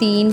3